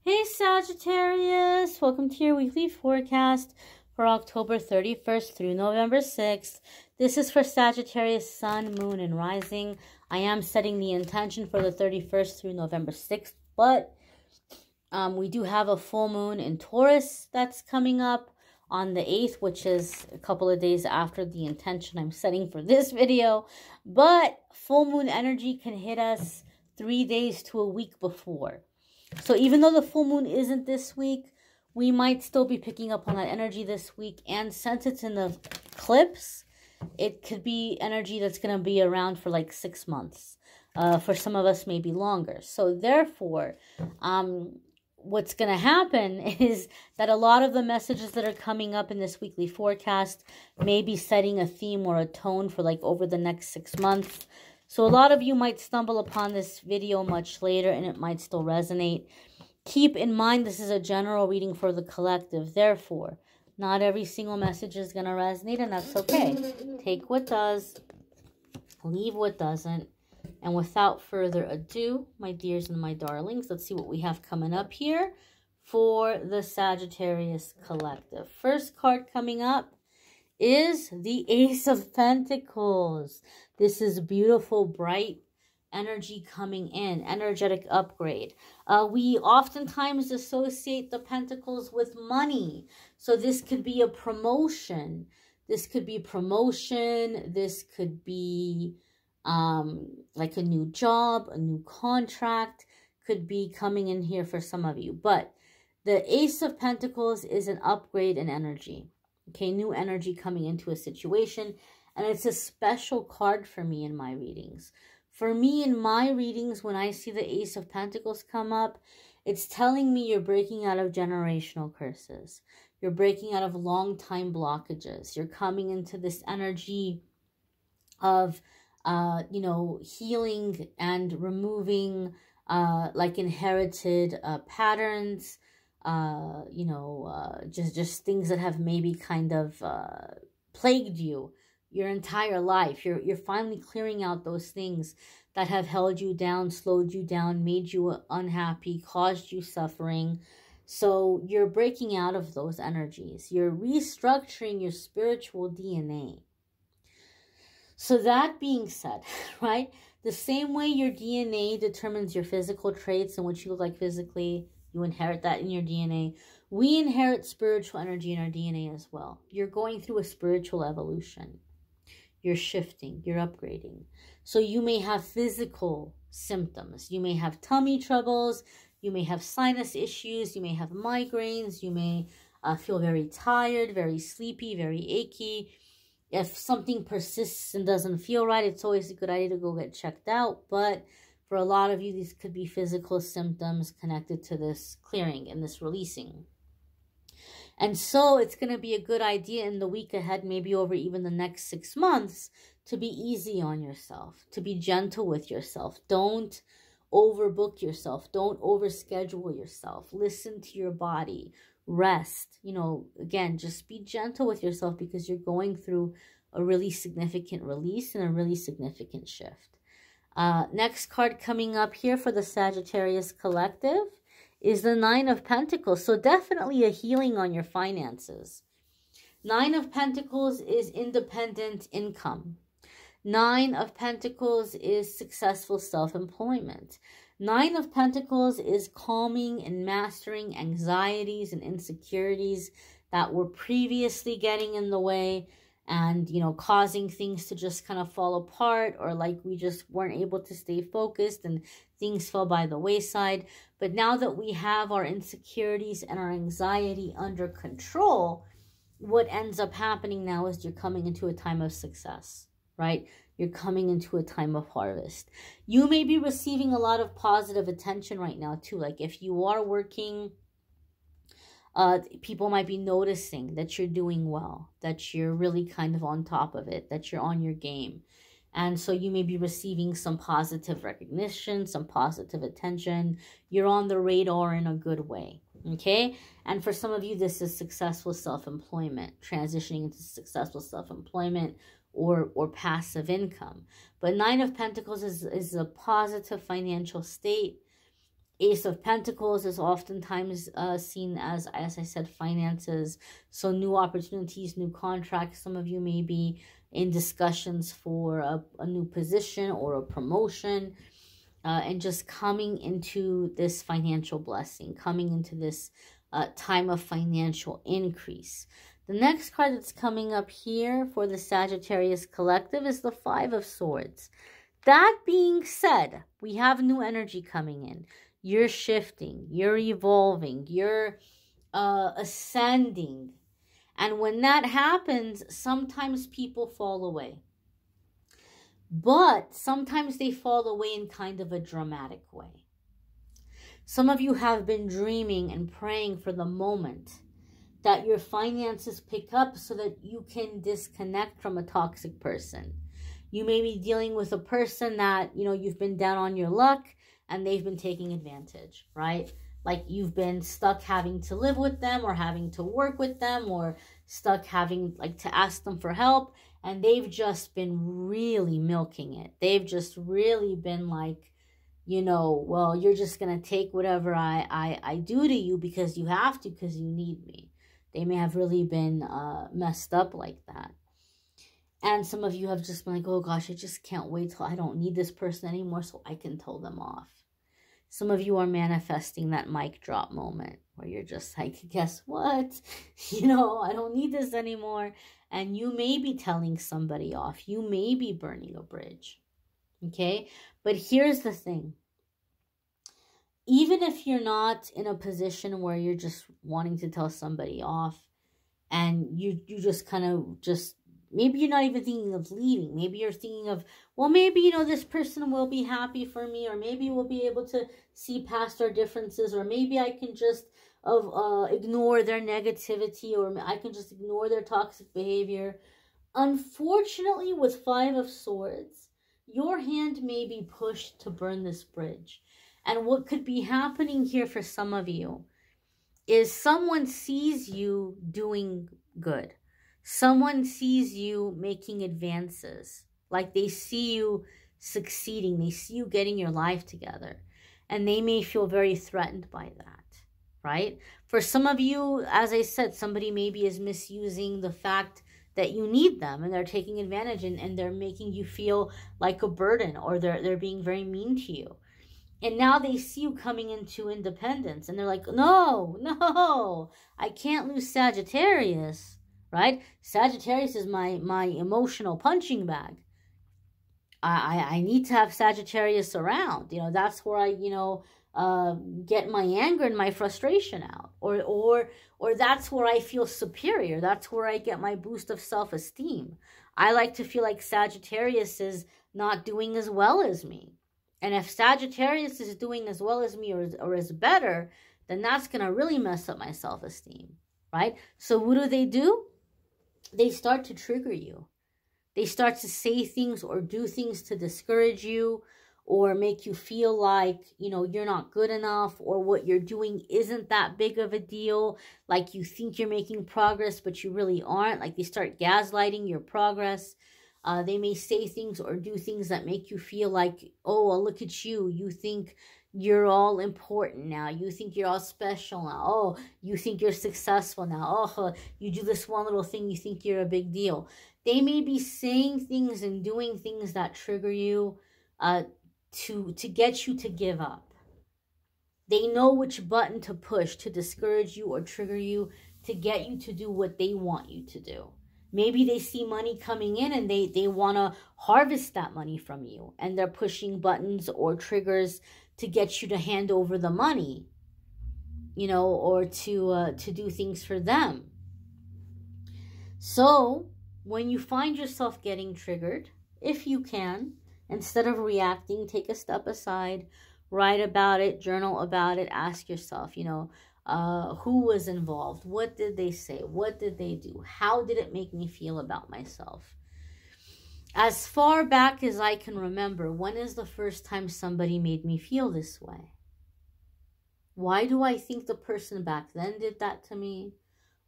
Hey Sagittarius, welcome to your weekly forecast for October 31st through November 6th. This is for Sagittarius, Sun, Moon, and Rising. I am setting the intention for the 31st through November 6th, but we do have a full moon in Taurus that's coming up on the 8th, which is a couple of days after the intention I'm setting for this video. But full moon energy can hit us 3 days to a week before. So even though the full moon isn't this week, we might still be picking up on that energy this week. And since it's in the eclipse, it could be energy that's going to be around for like 6 months. For some of us, maybe longer. So therefore, what's going to happen is that a lot of the messages that are coming up in this weekly forecast may be setting a theme or a tone for like over the next 6 months. So a lot of you might stumble upon this video much later and it might still resonate. Keep in mind this is a general reading for the collective. Therefore, not every single message is going to resonate, and that's okay. Take what does, leave what doesn't. And without further ado, my dears and my darlings, let's see what we have coming up here for the Sagittarius collective. First card coming up is the Ace of Pentacles. This is beautiful, bright energy coming in, energetic upgrade. We oftentimes associate the pentacles with money. So this could be a promotion. This could be promotion. This could be like a new job, a new contract could be coming in here for some of you. But the Ace of Pentacles is an upgrade in energy. Okay, new energy coming into a situation. And it's a special card for me in my readings. For me, in my readings, when I see the Ace of Pentacles come up, it's telling me you're breaking out of generational curses. You're breaking out of long-time blockages. You're coming into this energy of, healing and removing, like inherited patterns, just things that have maybe kind of plagued you your entire life. You're finally clearing out those things that have held you down, slowed you down, made you unhappy, caused you suffering. So you're breaking out of those energies. You're restructuring your spiritual DNA. So that being said, right, the same way your DNA determines your physical traits and what you look like physically, you inherit that in your DNA. We inherit spiritual energy in our DNA as well. You're going through a spiritual evolution. You're shifting, you're upgrading. So you may have physical symptoms. You may have tummy troubles. You may have sinus issues. You may have migraines. You may feel very tired, very sleepy, very achy. If something persists and doesn't feel right, it's always a good idea to go get checked out. But for a lot of you, these could be physical symptoms connected to this clearing and this releasing. And so it's going to be a good idea in the week ahead, maybe over even the next 6 months, to be easy on yourself, to be gentle with yourself. Don't overbook yourself. Don't overschedule yourself. Listen to your body. Rest. Again, just be gentle with yourself because you're going through a really significant release and a really significant shift. Next card coming up here for the Sagittarius collective is the Nine of Pentacles. So definitely a healing on your finances. Nine of Pentacles is independent income. Nine of Pentacles is successful self-employment. Nine of Pentacles is calming and mastering anxieties and insecurities that were previously getting in the way and, causing things to just kind of fall apart, or like we just weren't able to stay focused and things fell by the wayside. But now that we have our insecurities and our anxiety under control, what ends up happening now is you're coming into a time of success, right? You're coming into a time of harvest. You may be receiving a lot of positive attention right now too. Like if you are working, people might be noticing that you're doing well, that you're really kind of on top of it, that you're on your game. And so you may be receiving some positive recognition, some positive attention. You're on the radar in a good way, okay? And for some of you, this is successful self-employment, transitioning into successful self-employment or passive income. But Nine of Pentacles is a positive financial state. Ace of Pentacles is oftentimes seen as I said, finances. So new opportunities, new contracts. Some of you may be in discussions for a new position or a promotion, and just coming into this financial blessing, coming into this time of financial increase. The next card that's coming up here for the Sagittarius collective is the Five of Swords. That being said, we have new energy coming in. You're shifting, you're evolving, you're ascending. And when that happens, sometimes people fall away. But sometimes they fall away in kind of a dramatic way. Some of you have been dreaming and praying for the moment that your finances pick up so that you can disconnect from a toxic person. You may be dealing with a person that, you know, you've been down on your luck and they've been taking advantage, right? Like you've been stuck having to live with them or having to work with them or stuck having like to ask them for help. And they've just been really milking it. They've just really been like, you know, well, you're just going to take whatever I do to you because you have to, because you need me. They may have really been messed up like that. And some of you have just been like, oh gosh, I just can't wait till I don't need this person anymore so I can tell them off. Some of you are manifesting that mic drop moment where you're just like, guess what? You know, I don't need this anymore. And you may be telling somebody off. You may be burning a bridge. Okay? But here's the thing. Even if you're not in a position where you're just wanting to tell somebody off and you just kind of just, maybe you're not even thinking of leaving. Maybe you're thinking of, well, maybe, you know, this person will be happy for me, or maybe we'll be able to see past our differences, or maybe I can just ignore their negativity, or I can just ignore their toxic behavior. Unfortunately, with Five of Swords, your hand may be pushed to burn this bridge. And what could be happening here for some of you is someone sees you doing good. Someone sees you making advances. Like they see you succeeding. They see you getting your life together. And they may feel very threatened by that, right? For some of you, as I said, somebody maybe is misusing the fact that you need them and they're taking advantage and they're making you feel like a burden, or they're being very mean to you. And now they see you coming into independence and they're like, no, I can't lose Sagittarius, right? Sagittarius is my emotional punching bag. I need to have Sagittarius around. You know, that's where I, you know, get my anger and my frustration out. Or that's where I feel superior. That's where I get my boost of self-esteem. I like to feel like Sagittarius is not doing as well as me. And if Sagittarius is doing as well as me or is better, then that's going to really mess up my self-esteem, right? So what do? They start to trigger you. They start to say things or do things to discourage you or make you feel like, you know, you're not good enough, or what you're doing isn't that big of a deal. Like you think you're making progress, but you really aren't. Like they start gaslighting your progress. They may say things or do things that make you feel like, oh, well, look at you. You think you're all important now. You think you're all special now. Oh, you think you're successful now. Oh, you do this one little thing, you think you're a big deal. They may be saying things and doing things that trigger you to get you to give up. They know which button to push to discourage you or trigger you to get you to do what they want you to do. Maybe they see money coming in and they want to harvest that money from you. And they're pushing buttons or triggers to get you to hand over the money, you know, or to do things for them. So when you find yourself getting triggered, if you can, instead of reacting, take a step aside, write about it, journal about it, ask yourself, you know, who was involved? What did they say? What did they do? How did it make me feel about myself? As far back as I can remember, when is the first time somebody made me feel this way? Why do I think the person back then did that to me?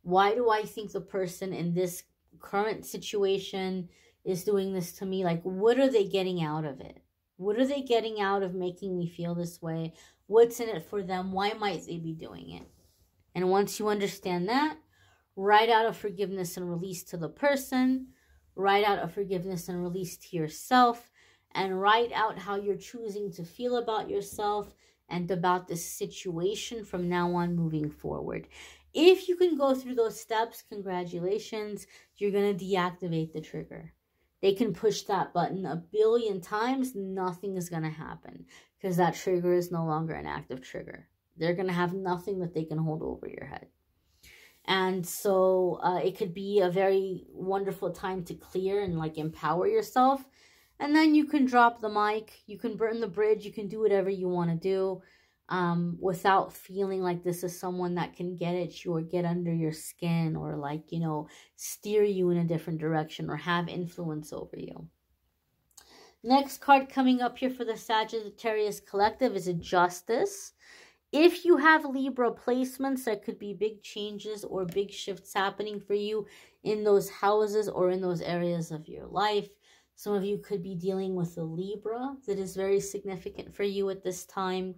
Why do I think the person in this current situation is doing this to me? Like, what are they getting out of it? What are they getting out of making me feel this way? What's in it for them? Why might they be doing it? And once you understand that, write out a forgiveness and release to the person, write out a forgiveness and release to yourself, and write out how you're choosing to feel about yourself and about this situation from now on moving forward. If you can go through those steps, congratulations, you're going to deactivate the trigger. They can push that button a billion times, nothing is going to happen because that trigger is no longer an active trigger. They're going to have nothing that they can hold over your head. And so it could be a very wonderful time to clear and like empower yourself. And then you can drop the mic, you can burn the bridge, you can do whatever you want to do without feeling like this is someone that can get at you or get under your skin or like, you know, steer you in a different direction or have influence over you. Next card coming up here for the Sagittarius Collective is a Justice. If you have Libra placements, there could be big changes or big shifts happening for you in those houses or in those areas of your life. Some of you could be dealing with a Libra that is very significant for you at this time.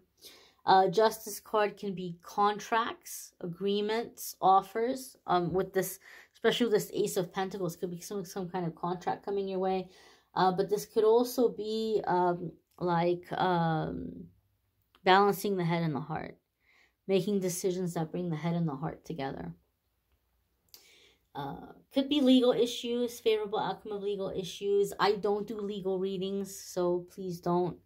Justice card can be contracts, agreements, offers. With this, especially with this Ace of Pentacles, could be some kind of contract coming your way. But this could also be balancing the head and the heart, making decisions that bring the head and the heart together. Could be legal issues, favorable outcome of legal issues. I don't do legal readings, so please don't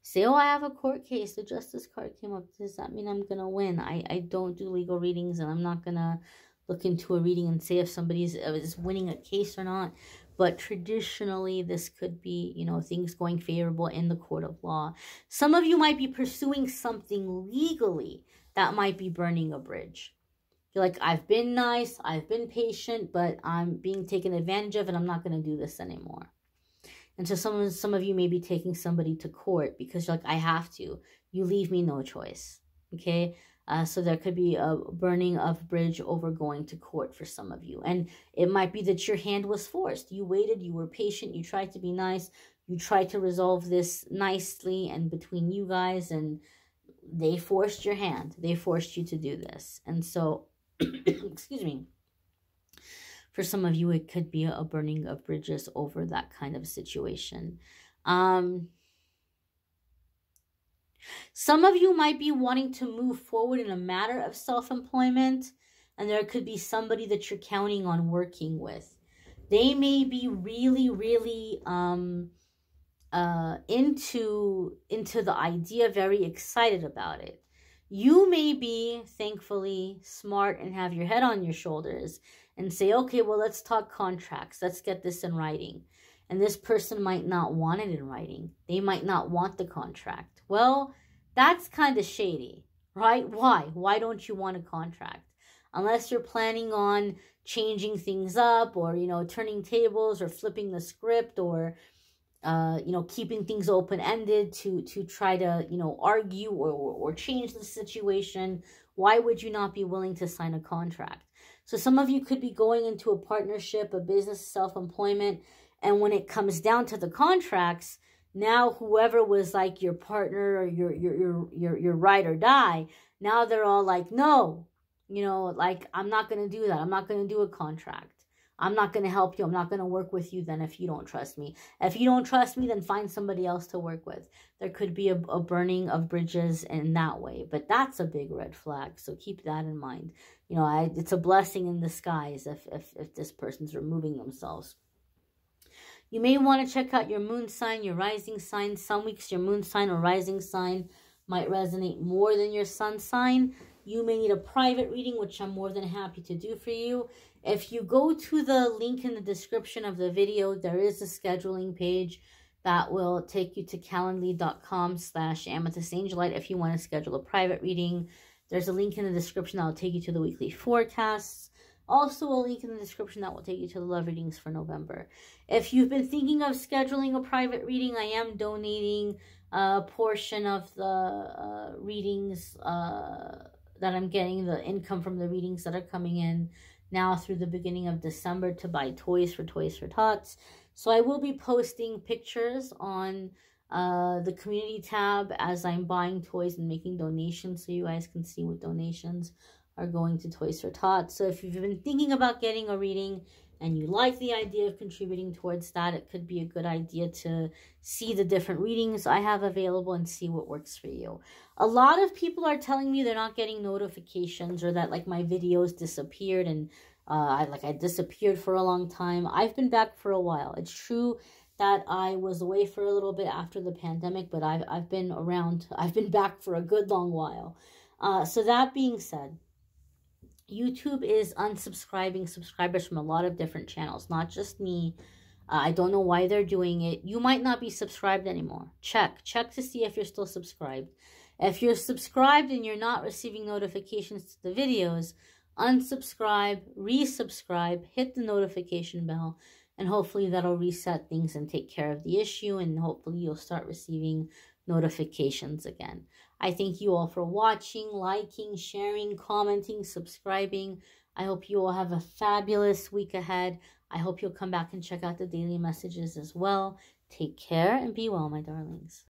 say, oh, I have a court case. The Justice card came up. Does that mean I'm going to win? I don't do legal readings, and I'm not going to look into a reading and say if somebody is winning a case or not. But traditionally, this could be, you know, things going favorable in the court of law. Some of you might be pursuing something legally that might be burning a bridge. You're like, I've been nice, I've been patient, but I'm being taken advantage of and I'm not going to do this anymore. And so some of you may be taking somebody to court because you're like, I have to. You leave me no choice. Okay? So there could be a burning of bridge over going to court for some of you. And it might be that your hand was forced. You waited, you were patient, you tried to be nice, you tried to resolve this nicely and between you guys, and they forced your hand. They forced you to do this. And so, excuse me, for some of you, it could be a burning of bridges over that kind of situation. Some of you might be wanting to move forward in a matter of self-employment, and there could be somebody that you're counting on working with. They may be really, really into the idea, very excited about it. You may be, thankfully, smart and have your head on your shoulders and say, okay, well, let's talk contracts. Let's get this in writing. And this person might not want it in writing. They might not want the contract. Well, that's kind of shady, right? Why? Why don't you want a contract? Unless you're planning on changing things up or, you know, turning tables or flipping the script or, you know, keeping things open-ended to try to, you know, argue or change the situation. Why would you not be willing to sign a contract? So some of you could be going into a partnership, a business, self-employment, and when it comes down to the contracts, now whoever was like your partner or your ride or die, now they're all like, no, you know, like, I'm not going to do that. I'm not going to do a contract. I'm not going to help you. I'm not going to work with you then if you don't trust me. If you don't trust me, then find somebody else to work with. There could be a burning of bridges in that way, but that's a big red flag. So keep that in mind. You know, it's a blessing in disguise if this person's removing themselves. You may want to check out your moon sign, your rising sign. Some weeks your moon sign or rising sign might resonate more than your sun sign. You may need a private reading, which I'm more than happy to do for you. If you go to the link in the description of the video, there is a scheduling page that will take you to calendly.com/amethystangelite if you want to schedule a private reading. There's a link in the description that will take you to the weekly forecasts. Also a link in the description that will take you to the love readings for November. If you've been thinking of scheduling a private reading, I am donating a portion of the readings that I'm getting, the income from the readings that are coming in now through the beginning of December to buy Toys for Tots. So I will be posting pictures on the community tab as I'm buying toys and making donations so you guys can see what donations are going to Toys for Tots. So if you've been thinking about getting a reading and you like the idea of contributing towards that, it could be a good idea to see the different readings I have available and see what works for you. A lot of people are telling me they're not getting notifications, or that like my videos disappeared, and I disappeared for a long time. I've been back for a while. It's true that I was away for a little bit after the pandemic, but I've been around. I've been back for a good long while. So that being said, YouTube is unsubscribing subscribers from a lot of different channels, not just me. I don't know why they're doing it. You might not be subscribed anymore. Check to see if you're still subscribed. If you're subscribed and you're not receiving notifications to the videos, unsubscribe, resubscribe, hit the notification bell, and hopefully that'll reset things and take care of the issue, and hopefully you'll start receiving notifications again. I thank you all for watching, liking, sharing, commenting, subscribing. I hope you all have a fabulous week ahead. I hope you'll come back and check out the daily messages as well. Take care and be well, my darlings.